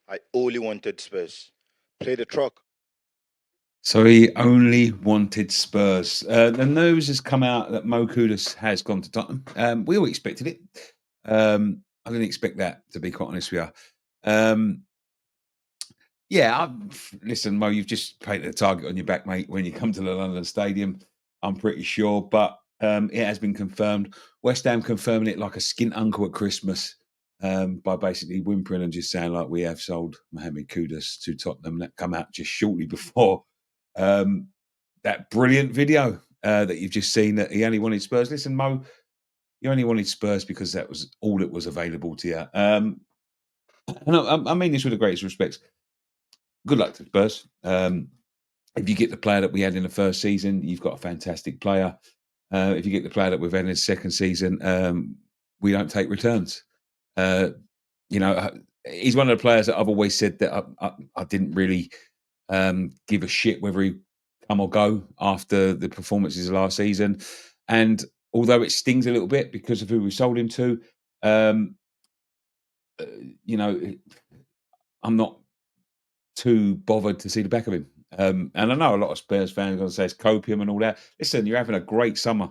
I only wanted Spurs. Play the truck. So he only wanted Spurs. The news has come out that Mo Kudus has gone to Tottenham. We all expected it. I didn't expect that, to be quite honest with you. Listen, Mo, you've just painted a target on your back, mate, when you come to the London Stadium, I'm pretty sure. But it has been confirmed. West Ham confirming it like a skint uncle at Christmas by basically whimpering and just saying, like, we have sold Mohamed Kudus to Tottenham. That come out just shortly before um, that brilliant video that you've just seen that he only wanted Spurs. Listen, Mo, you only wanted Spurs because that was all that was available to you. And I mean this with the greatest respect. Good luck to Spurs. If you get the player that we had in the first season, you've got a fantastic player. If you get the player that we've had in the second season, we don't take returns. Uh, he's one of the players that I've always said that I didn't really give a shit whether he come or go after the performances of last season. And although it stings a little bit because of who we sold him to, um, uh, you know, I'm not too bothered to see the back of him. And I know a lot of Spurs fans are going to say it's copium and all that. Listen, you're having a great summer.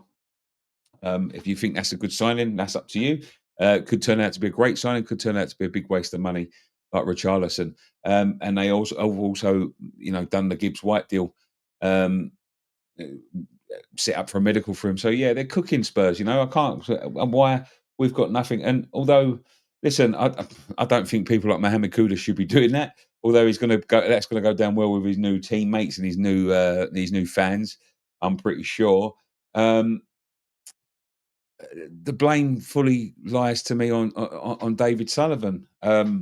If you think that's a good signing, that's up to you. Could turn out to be a great signing. Could turn out to be a big waste of money, like Richarlison. And they also have also, done the Gibbs White deal, um, set up for a medical for him. So yeah, they're cooking Spurs. I can't. Why we've got nothing. And although, listen, I don't think people like Mohamed Kudus should be doing that. Although he's going to go, that's going to go down well with his new teammates and his new fans. I'm pretty sure. Um, the blame fully lies to me on David Sullivan. How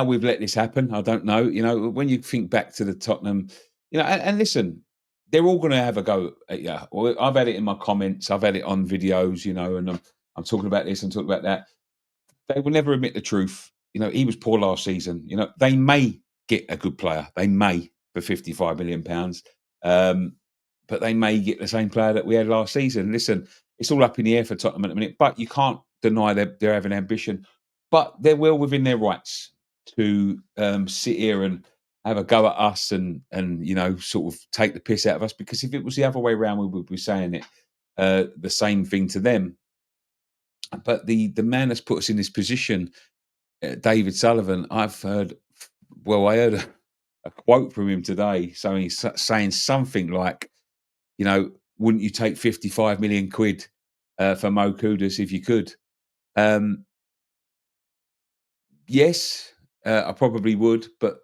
we've let this happen, I don't know. When you think back to the Tottenham, and listen, they're all going to have a go at you. Well, I've had it in my comments, I've had it on videos, and I'm talking about this and talking about that. They will never admit the truth. He was poor last season. They may get a good player. They may for £55 million. But they may get the same player that we had last season. Listen, it's all up in the air for Tottenham at the minute, but you can't deny they're having ambition. But they're well within their rights to sit here and have a go at us and sort of take the piss out of us. Because if it was the other way around, we would be saying it the same thing to them. But the man that's put us in this position, David Sullivan, I heard a quote from him today. So he's saying something like, wouldn't you take 55 million quid for Mo Kudus if you could? Yes, I probably would, but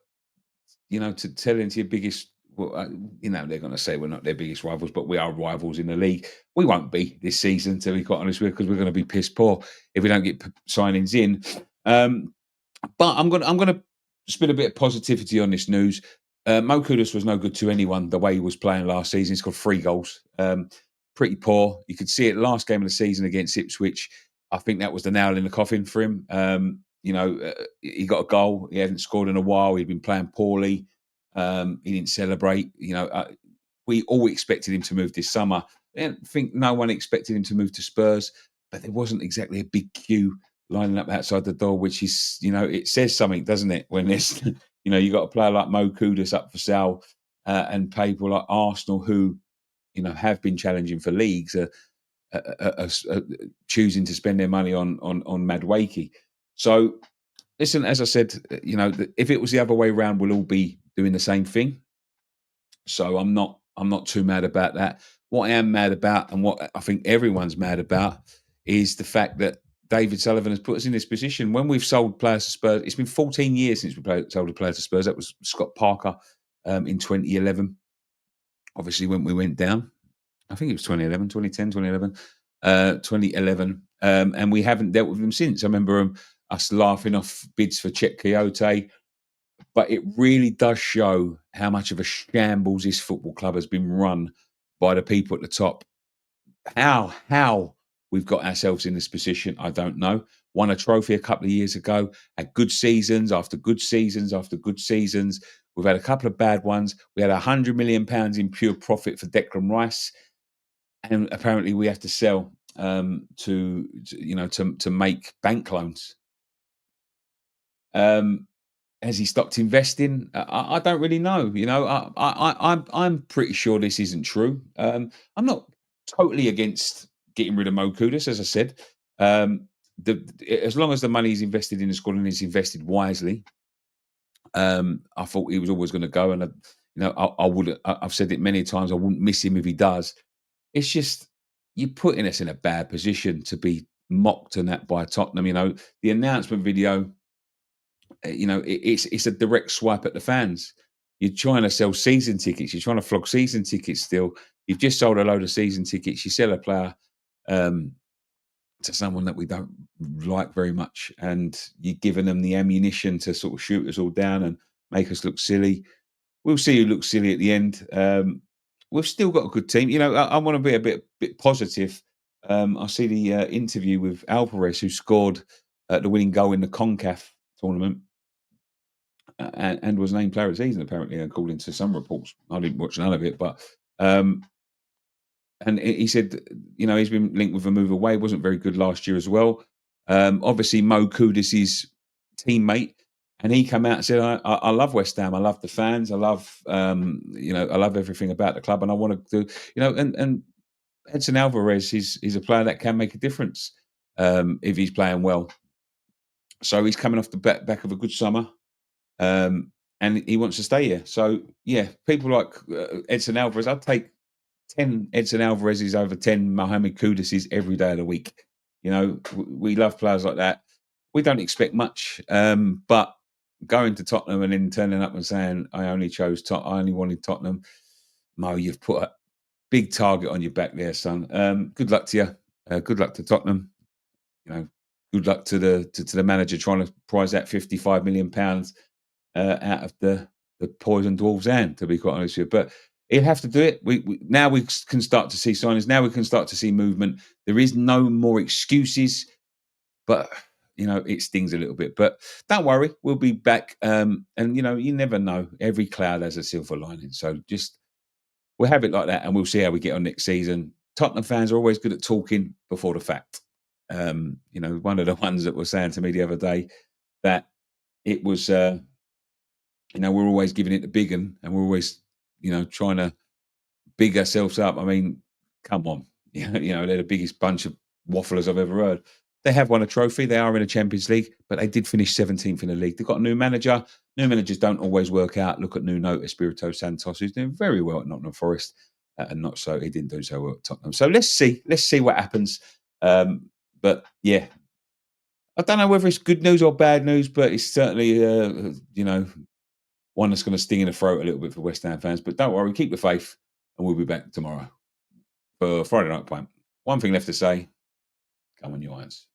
to tell into your biggest, they're going to say we're not their biggest rivals, but we are rivals in the league. We won't be this season, to be quite honest with you, because we're going to be piss poor if we don't get signings in. But I'm going to spit a bit of positivity on this news. Mo Kudus was no good to anyone the way he was playing last season. He scored 3 goals. Pretty poor. You could see it last game of the season against Ipswich. I think that was the nail in the coffin for him. He got a goal. He hadn't scored in a while. He'd been playing poorly. He didn't celebrate. We all expected him to move this summer. I don't think no one expected him to move to Spurs, but there wasn't exactly a big queue lining up outside the door, which is, it says something, doesn't it? When there's, you got a player like Mo Kudus up for sale and people like Arsenal who, have been challenging for leagues are choosing to spend their money on Madueke. So, listen, as I said, if it was the other way around, we'll all be doing the same thing. So I'm not too mad about that. What I am mad about, and what I think everyone's mad about, is the fact that David Sullivan has put us in this position. When we've sold players to Spurs, it's been 14 years since we sold a player to Spurs. That was Scott Parker in 2011. Obviously, when we went down, I think it was 2011, 2010, 2011, 2011. And we haven't dealt with them since. I remember us laughing off bids for Czech Kyoto. But it really does show how much of a shambles this football club has been run by the people at the top. How we've got ourselves in this position, I don't know. Won a trophy a couple of years ago, had good seasons after good seasons after good seasons. We've had a couple of bad ones. We had £100 million in pure profit for Declan Rice, and apparently we have to sell to make bank loans. Has he stopped investing? I don't really know. I'm pretty sure this isn't true. I'm not totally against getting rid of Mo Kudus, as I said. Um, as long as the money is invested in the squad and is invested wisely, I thought he was always going to go. And I would. I've said it many times. I wouldn't miss him if he does. It's just you're putting us in a bad position to be mocked and that by Tottenham. The announcement video, it's a direct swipe at the fans. You're trying to sell season tickets. You're trying to flog season tickets still. You've just sold a load of season tickets. You sell a player um, to someone that we don't like very much, and you're giving them the ammunition to sort of shoot us all down and make us look silly. We'll see who looks silly at the end. We've still got a good team. I want to be a bit positive. I see the interview with Alvarez, who scored the winning goal in the CONCACAF tournament and was named player of the season, apparently, according to some reports. I didn't watch none of it, but and he said, he's been linked with a move away. Wasn't very good last year as well. Obviously, Mo Kudus' teammate, and he came out and said, I love West Ham. I love the fans. I love, I love everything about the club, and I want to do, and Edson Alvarez is a player that can make a difference if he's playing well. So he's coming off the back of a good summer. And he wants to stay here. So, yeah, people like Edson Alvarez, I'd take 10 Edson Alvarez's over 10 Mohamed Kudus's every day of the week. We love players like that. We don't expect much, but going to Tottenham and then turning up and saying, I only wanted Tottenham. Mo, you've put a big target on your back there, son. Good luck to you. Good luck to Tottenham. Good luck to the manager trying to prize that £55 million out of the poisoned dwarf's hand, to be quite honest with you. But he'll have to do it. Now we can start to see signings. Now we can start to see movement. There is no more excuses, but it stings a little bit. But don't worry, we'll be back. And you never know. Every cloud has a silver lining. So just we'll have it like that, and we'll see how we get on next season. Tottenham fans are always good at talking before the fact. One of the ones that was saying to me the other day that it was. We're always giving it the big one, and we're always, trying to big ourselves up. I mean, come on. They're the biggest bunch of wafflers I've ever heard. They have won a trophy. They are in a Champions League, but they did finish 17th in the league. They've got a new manager. New managers don't always work out. Look at Nuno Espirito Santos, who's doing very well at Nottingham Forest, and not so. He didn't do so well at Tottenham. So let's see. Let's see what happens. But yeah, I don't know whether it's good news or bad news, but it's certainly, one that's going to sting in the throat a little bit for West Ham fans. But don't worry, keep the faith, and we'll be back tomorrow for Friday Night Pint. One thing left to say, come on, you irons.